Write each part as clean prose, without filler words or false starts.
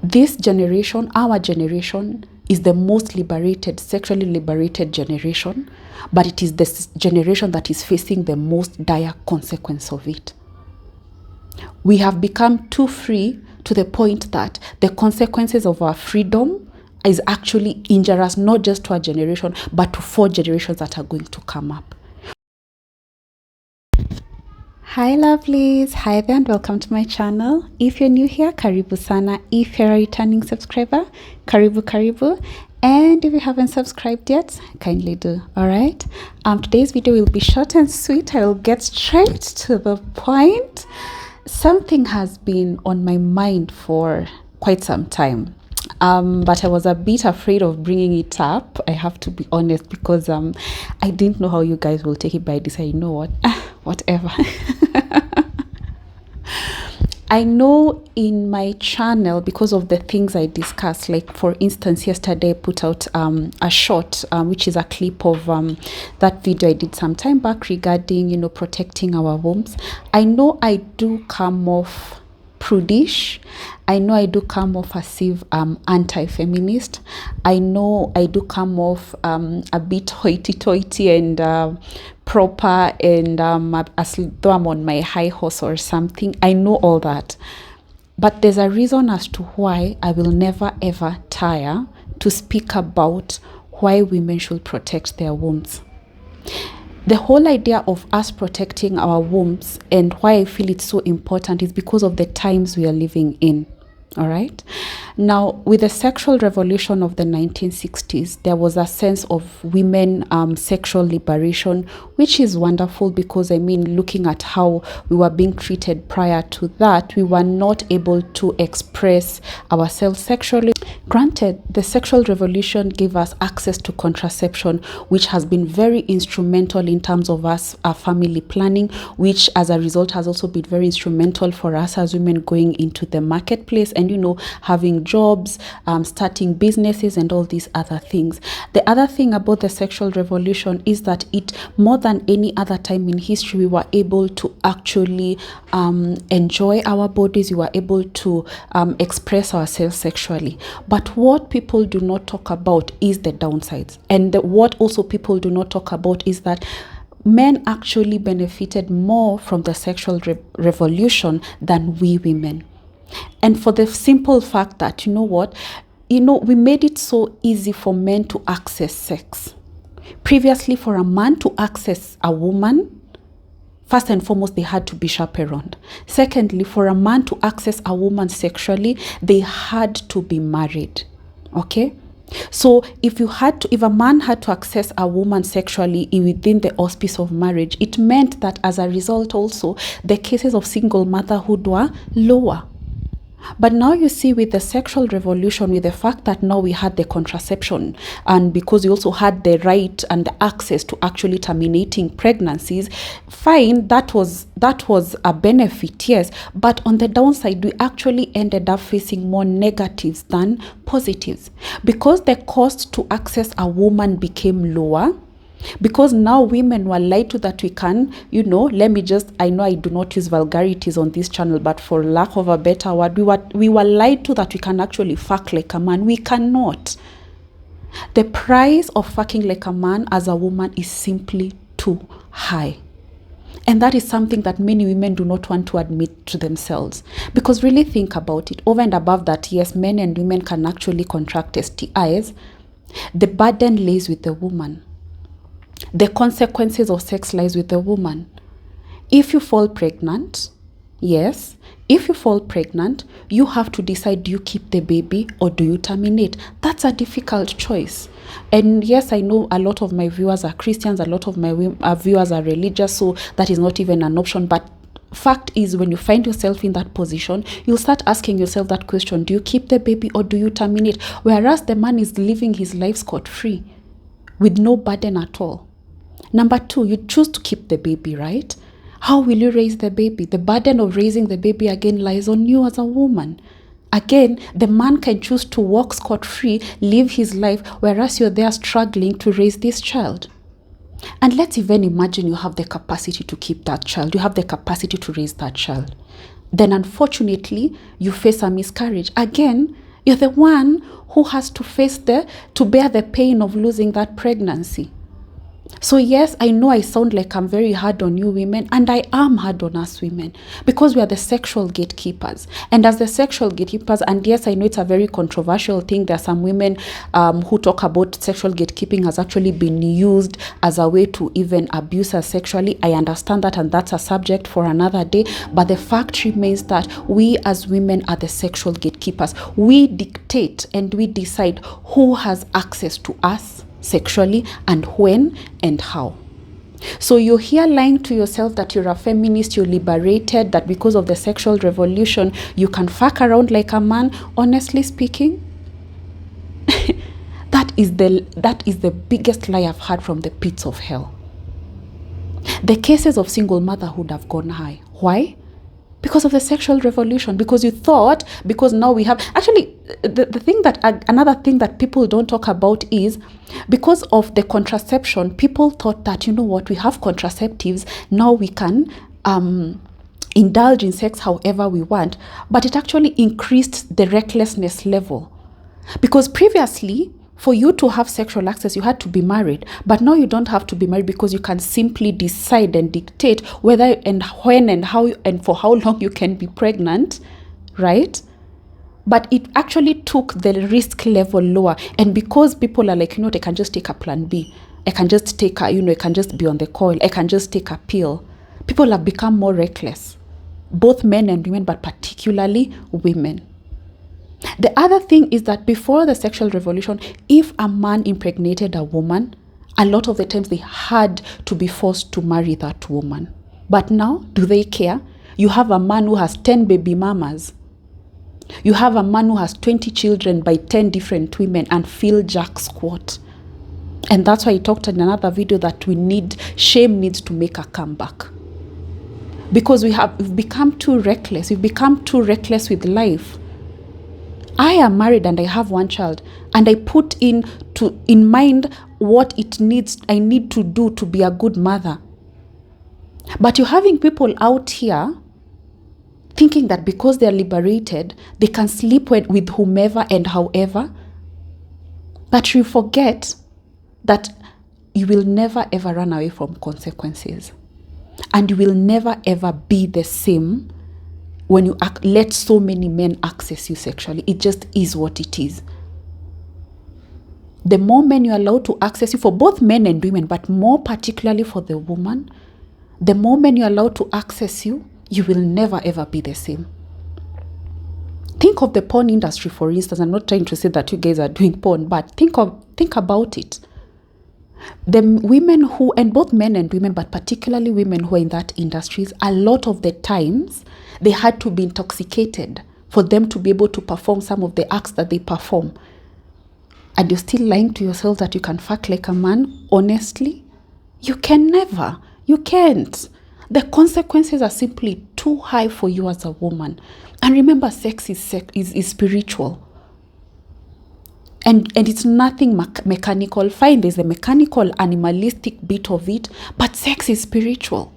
This generation, our generation, is the most liberated, sexually liberated generation, but it is this generation that is facing the most dire consequence of it. We have become too free to the point that the consequences of our freedom is actually injurious, not just to our generation, but to 4 generations that are going to come up. Hi lovelies, hi there and welcome to my channel. If you're new here, karibu sana. If you're a returning subscriber, karibu. And if you haven't subscribed yet, kindly do. Alright, today's video will be short and sweet. I will get straight to the point. Something has been on my mind for quite some time. But I was a bit afraid of bringing it up, I have to be honest, because I didn't know how you guys will take it, but I decided, you know what, whatever. I know in my channel, because of the things I discussed, like for instance, yesterday I put out a short, which is a clip of that video I did some time back regarding, you know, protecting our wombs. I know I do come off prudish. I know I do come off as if anti-feminist. I know I do come off a bit hoity-toity and proper, and as though I'm on my high horse or something. I know all that. But there's a reason as to why I will never ever tire to speak about why women should protect their wombs. The whole idea of us protecting our wombs and why I feel it's so important is because of the times we are living in. All right. Now, with the sexual revolution of the 1960s, there was a sense of women sexual liberation, which is wonderful because, I mean, looking at how we were being treated prior to that, we were not able to express ourselves sexually. Granted, the sexual revolution gave us access to contraception, which has been very instrumental in terms of our family planning, which as a result has also been very instrumental for us as women going into the marketplace and, you know, having jobs, starting businesses and all these other things. The other thing about the sexual revolution is that it, more than any other time in history, we were able to actually enjoy our bodies. We were able to express ourselves sexually. But what people do not talk about is the downsides. And what also people do not talk about is that men actually benefited more from the sexual revolution than we women. And for the simple fact that, you know what, we made it so easy for men to access sex. Previously, for a man to access a woman, first and foremost, they had to be chaperoned. Secondly, for a man to access a woman sexually, they had to be married. Okay? So if a man had to access a woman sexually within the auspice of marriage, it meant that as a result also, the cases of single motherhood were lower. But now you see, with the sexual revolution, with the fact that now we had the contraception, and because we also had the right and the access to actually terminating pregnancies, fine, that was a benefit, yes. But on the downside, we actually ended up facing more negatives than positives, because the cost to access a woman became lower. Because now women were lied to that we can, I know I do not use vulgarities on this channel, but for lack of a better word, we were lied to that we can actually fuck like a man. We cannot. The price of fucking like a man as a woman is simply too high. And that is something that many women do not want to admit to themselves. Because really think about it. Over and above that, yes, men and women can actually contract STIs. The burden lays with the woman. The consequences of sex lies with the woman. If you fall pregnant, yes, if you fall pregnant, you have to decide, do you keep the baby or do you terminate? That's a difficult choice. And yes, I know a lot of my viewers are Christians, a lot of my viewers are religious, so that is not even an option. But fact is, when you find yourself in that position, you'll start asking yourself that question, do you keep the baby or do you terminate? Whereas the man is living his life scot-free with no burden at all. Number 2, you choose to keep the baby, right? How will you raise the baby? The burden of raising the baby again lies on you as a woman. Again, the man can choose to walk scot-free, live his life, whereas you're there struggling to raise this child. And let's even imagine you have the capacity to keep that child. You have the capacity to raise that child. Then unfortunately, you face a miscarriage. Again, You're the one who has to to bear the pain of losing that pregnancy. So yes, I know I sound like I'm very hard on you women, and I am hard on us women, because we are the sexual gatekeepers. And as the sexual gatekeepers, and yes, I know it's a very controversial thing. There are some women who talk about sexual gatekeeping has actually been used as a way to even abuse us sexually. I understand that, and that's a subject for another day. But the fact remains that we as women are the sexual gatekeepers. We dictate and we decide who has access to us sexually, and when and how. So you're here lying to yourself that you're a feminist, you're liberated, that because of the sexual revolution you can fuck around like a man. Honestly speaking, that is the biggest lie I've heard from the pits of hell. The cases of single motherhood have gone high. Why? Because of the sexual revolution. Because you thought, because now we have, actually, the thing that, another thing that people don't talk about is, because of the contraception, people thought that, you know what, we have contraceptives, now we can indulge in sex however we want. But it actually increased the recklessness level. Because previously, for you to have sexual access, you had to be married. But now you don't have to be married, because you can simply decide and dictate whether and when and how and for how long you can be pregnant, right? But it actually took the risk level lower. And because people are like, you know, I can just take a plan B. I can just take a, you know, I can just be on the coil. I can just take a pill. People have become more reckless. Both men and women, but particularly women. The other thing is that before the sexual revolution, if a man impregnated a woman, a lot of the times they had to be forced to marry that woman. But now, do they care? You have a man who has 10 baby mamas. You have a man who has 20 children by 10 different women and feel jack squat. And that's why I talked in another video that shame needs to make a comeback. Because we've become too reckless. We've become too reckless with life. I am married and I have one child, and I put in mind what I need to do to be a good mother. But you're having people out here thinking that because they're liberated, they can sleep with whomever and however. But you forget that you will never ever run away from consequences. And you will never ever be the same when you let so many men access you sexually. It just is what it is. The more men you're allowed to access you, for both men and women, but more particularly for the woman, the more men you're allowed to access you, you will never ever be the same. Think of the porn industry, for instance. I'm not trying to say that you guys are doing porn, but think about it. The women who, and both men and women, but particularly women who are in that industries, a lot of the times, they had to be intoxicated for them to be able to perform some of the acts that they perform. And you're still lying to yourself that you can fuck like a man? Honestly, you can never. You can't. The consequences are simply too high for you as a woman. And remember, sex is spiritual. And it's nothing mechanical. Fine, there's a mechanical, animalistic bit of it, but sex is spiritual.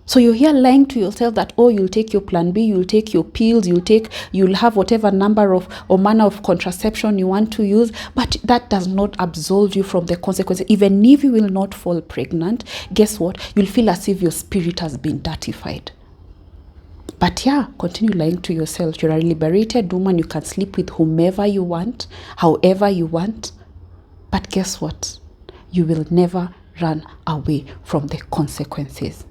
So you're here lying to yourself that, oh, you'll take your plan B, you'll take your pills, you'll have whatever number of or manner of contraception you want to use, but that does not absolve you from the consequences. Even if you will not fall pregnant, guess what? You'll feel as if your spirit has been dirtified. But yeah, continue lying to yourself. You're a liberated woman. You can sleep with whomever you want, however you want. But guess what? You will never run away from the consequences.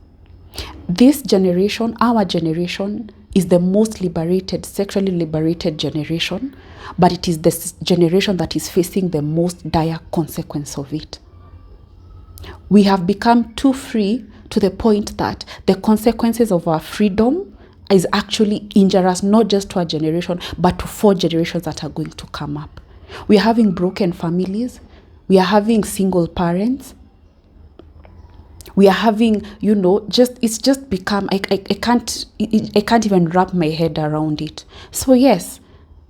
This generation, our generation, is the most liberated, sexually liberated generation, but it is this generation that is facing the most dire consequence of it. We have become too free to the point that the consequences of our freedom is actually injurious, not just to our generation, but to 4 generations that are going to come up. We are having broken families. We are having single parents. We are having, it's just become, I can't even wrap my head around it. So yes,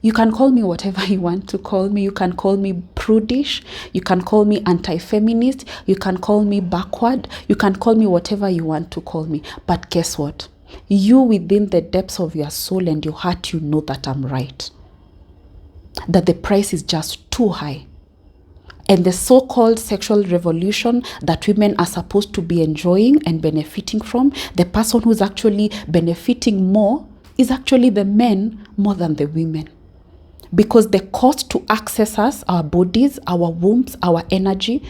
you can call me whatever you want to call me. You can call me prudish. You can call me anti-feminist. You can call me backward. You can call me whatever you want to call me. But guess what? You, within the depths of your soul and your heart, you know that I'm right. that the price is just too high. And the so-called sexual revolution that women are supposed to be enjoying and benefiting from, the person who's actually benefiting more is actually the men more than the women. Because the cost to access us, our bodies, our wombs, our energy,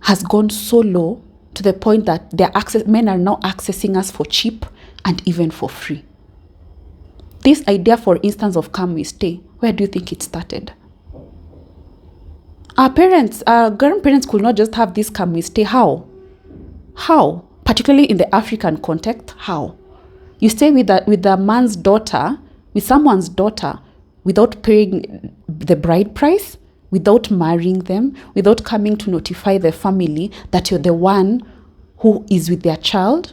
has gone so low to the point that men are now accessing us for cheap and even for free. This idea, for instance, of come we stay, where do you think it started? Our grandparents could not just have this come we stay. How? Particularly in the African context, how? You stay with the man's daughter, with someone's daughter, without paying the bride price, without marrying them, without coming to notify the family that you're the one who is with their child.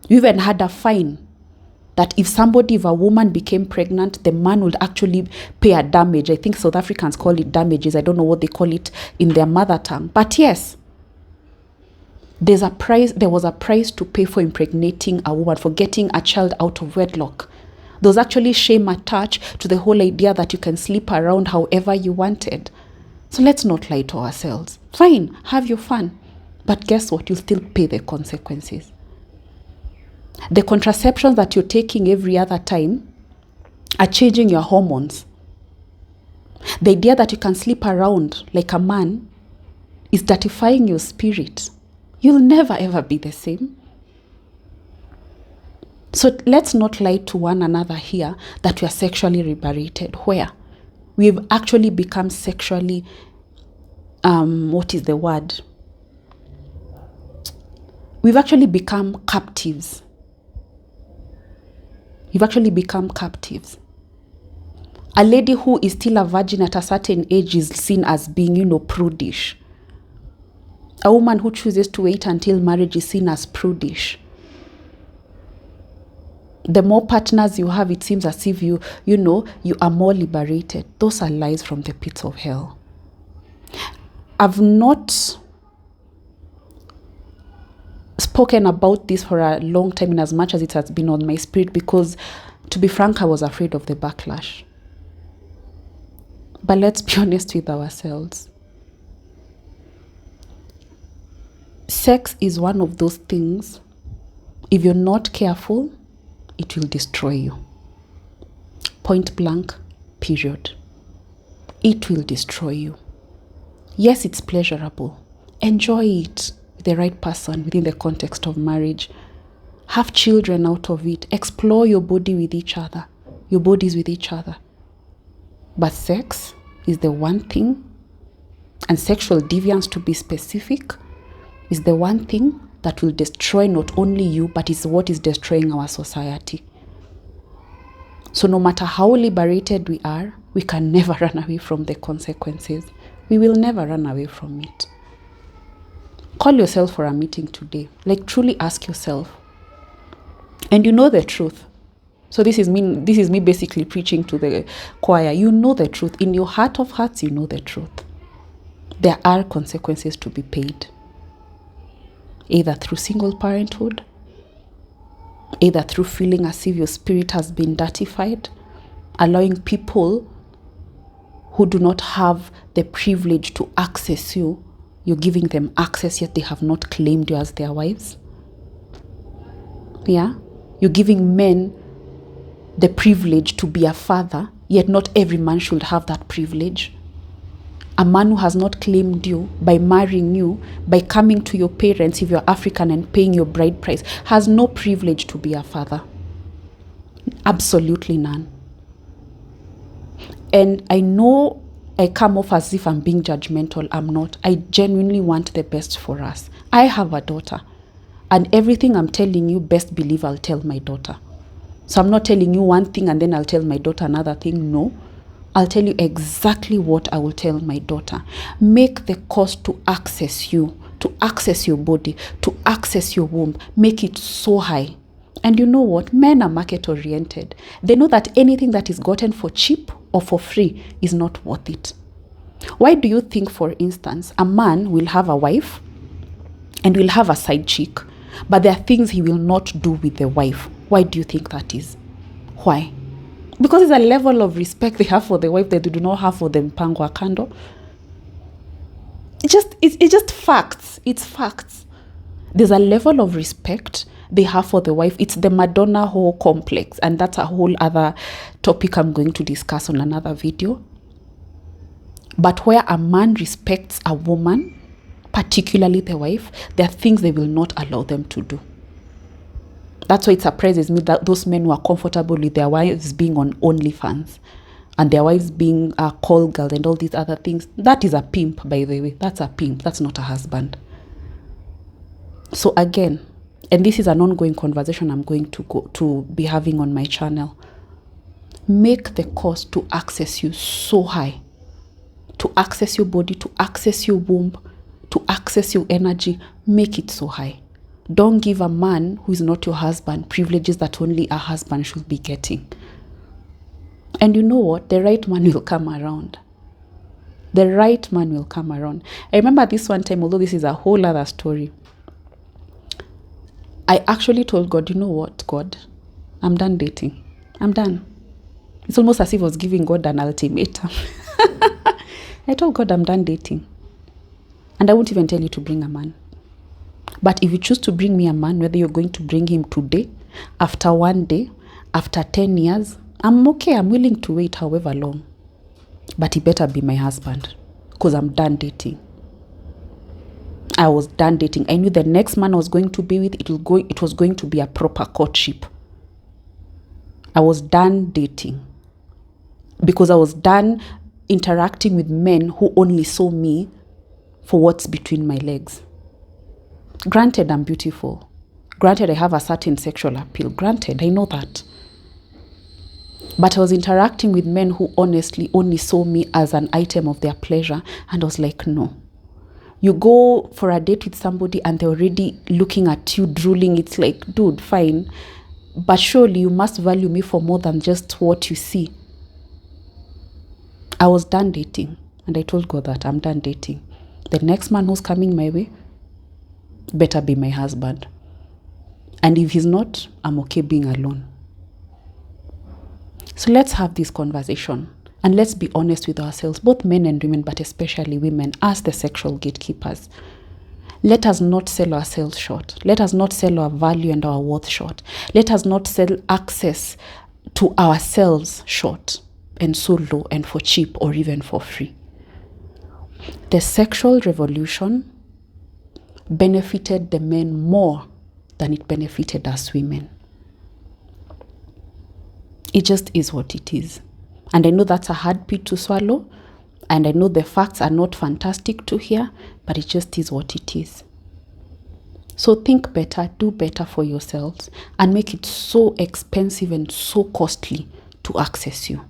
You even had a fine that if a woman became pregnant, the man would actually pay a damage. I think South Africans call it damages. I don't know what they call it in their mother tongue. But yes, there was a price to pay for impregnating a woman, for getting a child out of wedlock. There was actually shame attached to the whole idea that you can sleep around however you wanted. So let's not lie to ourselves. Fine, have your fun. But guess what? You'll still pay the consequences. The contraceptions that you're taking every other time are changing your hormones. The idea that you can sleep around like a man is dirtifying your spirit. You'll never ever be the same. So let's not lie to one another here that we are sexually liberated. Where? We've actually become sexually, what is the word? We've actually become captives. You've actually become captives. A lady who is still a virgin at a certain age is seen as being, prudish. A woman who chooses to wait until marriage is seen as prudish. The more partners you have, it seems as if you are more liberated. Those are lies from the pits of hell. I've not spoken about this for a long time, in as much as it has been on my spirit, because to be frank, I was afraid of the backlash. But let's be honest with ourselves. Sex is one of those things, if you're not careful, it will destroy you. Point blank, period. It will destroy you. Yes, it's pleasurable. Enjoy it with the right person within the context of marriage. Have children out of it. Explore your body with each other. Your bodies with each other. But sex is the one thing, and sexual deviance, to be specific, is the one thing that will destroy not only you, but is what is destroying our society. So no matter how liberated we are, we can never run away from the consequences. We will never run away from it. Call yourself for a meeting today. Truly ask yourself. And you know the truth. So this is me basically preaching to the choir. You know the truth. In your heart of hearts, you know the truth. There are consequences to be paid. Either through single parenthood, either through feeling as if your spirit has been dirtified, allowing people who do not have the privilege to access you, you're giving them access, yet they have not claimed you as their wives. Yeah? You're giving men the privilege to be a father, yet not every man should have that privilege. A man who has not claimed you by marrying you, by coming to your parents if you're African and paying your bride price, has no privilege to be a father. Absolutely none. And I know I come off as if I'm being judgmental. I'm not. I genuinely want the best for us. I have a daughter. And everything I'm telling you, best believe I'll tell my daughter. So I'm not telling you one thing and then I'll tell my daughter another thing. No. I'll tell you exactly what I will tell my daughter. Make the cost to access you, to access your body, to access your womb, make it so high. And you know what? Men are market oriented. They know that anything that is gotten for cheap or for free is not worth it. Why do you think, for instance, a man will have a wife and will have a side chick, but there are things he will not do with the wife? Why do you think that is? Why? Because it's a level of respect they have for the wife that they do not have for the mpango wa kando. It's just facts. It's facts. There's a level of respect they have for the wife. It's the Madonna whole complex, and that's a whole other topic I'm going to discuss on another video. But where a man respects a woman, particularly the wife, there are things they will not allow them to do. That's why it surprises me that those men who are comfortable with their wives being on OnlyFans and their wives being a call girl and all these other things. That is a pimp, by the way. That's a pimp. That's not a husband. So again, and this is an ongoing conversation I'm going to be having on my channel. Make the cost to access you so high. To access your body, to access your womb, to access your energy. Make it so high. Don't give a man who is not your husband privileges that only a husband should be getting. And you know what? The right man will come around. The right man will come around. I remember this one time, although this is a whole other story, I actually told God, you know what, God? I'm done dating. I'm done. It's almost as if I was giving God an ultimatum. I told God I'm done dating. And I won't even tell you to bring a man. But if you choose to bring me a man, whether you're going to bring him today, after 1 day, after 10 years, I'm okay. I'm willing to wait however long. But he better be my husband, because I'm done dating. I was done dating. I knew the next man I was going to be with, it was going to be a proper courtship. I was done dating. Because I was done interacting with men who only saw me for what's between my legs. Granted, I'm beautiful. Granted, I have a certain sexual appeal. Granted, I know that. But I was interacting with men who honestly only saw me as an item of their pleasure. And I was like, no. You go for a date with somebody and they're already looking at you, drooling. It's like, dude, fine. But surely you must value me for more than just what you see. I was done dating. And I told God that I'm done dating. The next man who's coming my way better be my husband. And if he's not, I'm okay being alone. So let's have this conversation. And let's be honest with ourselves, both men and women, but especially women, as the sexual gatekeepers. Let us not sell ourselves short. Let us not sell our value and our worth short. Let us not sell access to ourselves short and so low and for cheap or even for free. The sexual revolution benefited the men more than it benefited us women. It just is what it is. And I know that's a hard pill to swallow. And I know the facts are not fantastic to hear, but it just is what it is. So think better, do better for yourselves, and make it so expensive and so costly to access you.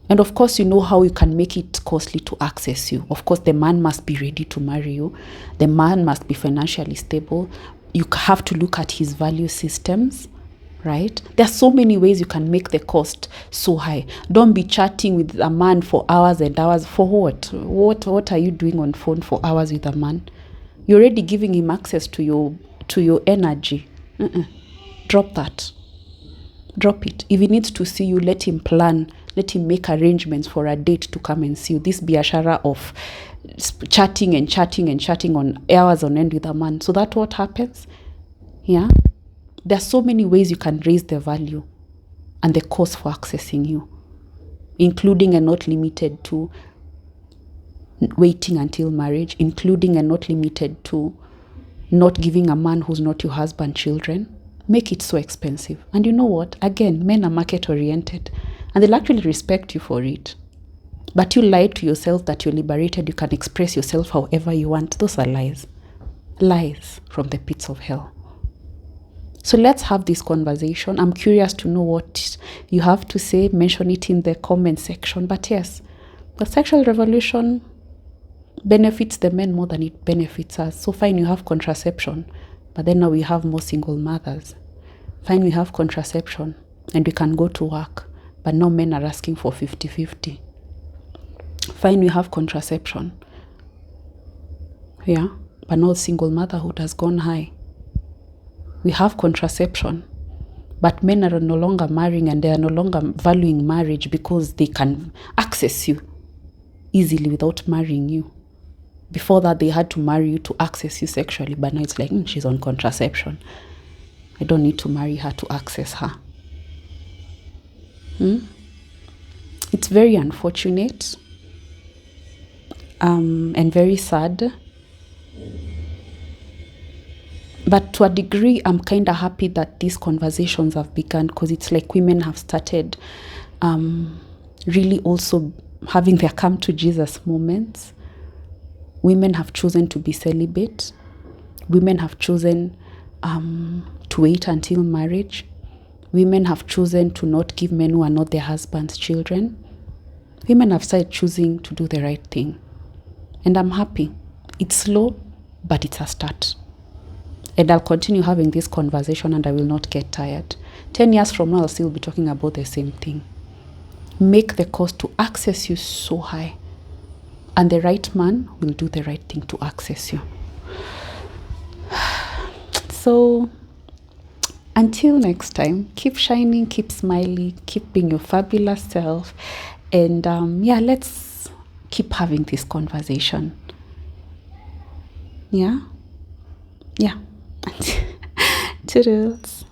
And of course, you know how you can make it costly to access you. Of course, the man must be ready to marry you. The man must be financially stable. You have to look at his value systems, right? There are so many ways you can make the cost so high. Don't be chatting with a man for hours and hours. For what? What are you doing on phone for hours with a man? You're already giving him access to your energy. Drop that. Drop it. If he needs to see you, let him plan. Let him make arrangements for a date to come and see you. This biashara of chatting on hours on end with a man. So that's what happens. Yeah. There are so many ways you can raise the value and the cost for accessing you, including and not limited to waiting until marriage, including and not limited to not giving a man who's not your husband children. Make it so expensive. And you know what? Again, men are market oriented and they'll actually respect you for it. But you lie to yourself that you're liberated, you can express yourself however you want. Those are lies. Lies from the pits of hell. So let's have this conversation. I'm curious to know what you have to say. Mention it in the comment section. But yes, the sexual revolution benefits the men more than it benefits us. So fine, you have contraception, but then now we have more single mothers. Fine, we have contraception and we can go to work, but now men are asking for 50-50. Fine, we have contraception. Yeah, but now single motherhood has gone high. We have contraception, But men are no longer marrying, and they are no longer valuing marriage because they can access you easily without marrying you. Before that, they had to marry you to access you sexually, but now it's like, she's on contraception. I don't need to marry her to access her. It's very unfortunate and very sad. But to a degree, I'm kind of happy that these conversations have begun, because it's like women have started really also having their come to Jesus moments. Women have chosen to be celibate. Women have chosen to wait until marriage. Women have chosen to not give men who are not their husbands children. Women have started choosing to do the right thing. And I'm happy. It's slow, but it's a start. And I'll continue having this conversation, and I will not get tired. 10 years from now, I'll still be talking about the same thing. Make the cost to access you so high, and the right man will do the right thing to access you. So until next time, keep shining, keep smiling, keep being your fabulous self. And let's keep having this conversation. Yeah. Toodles.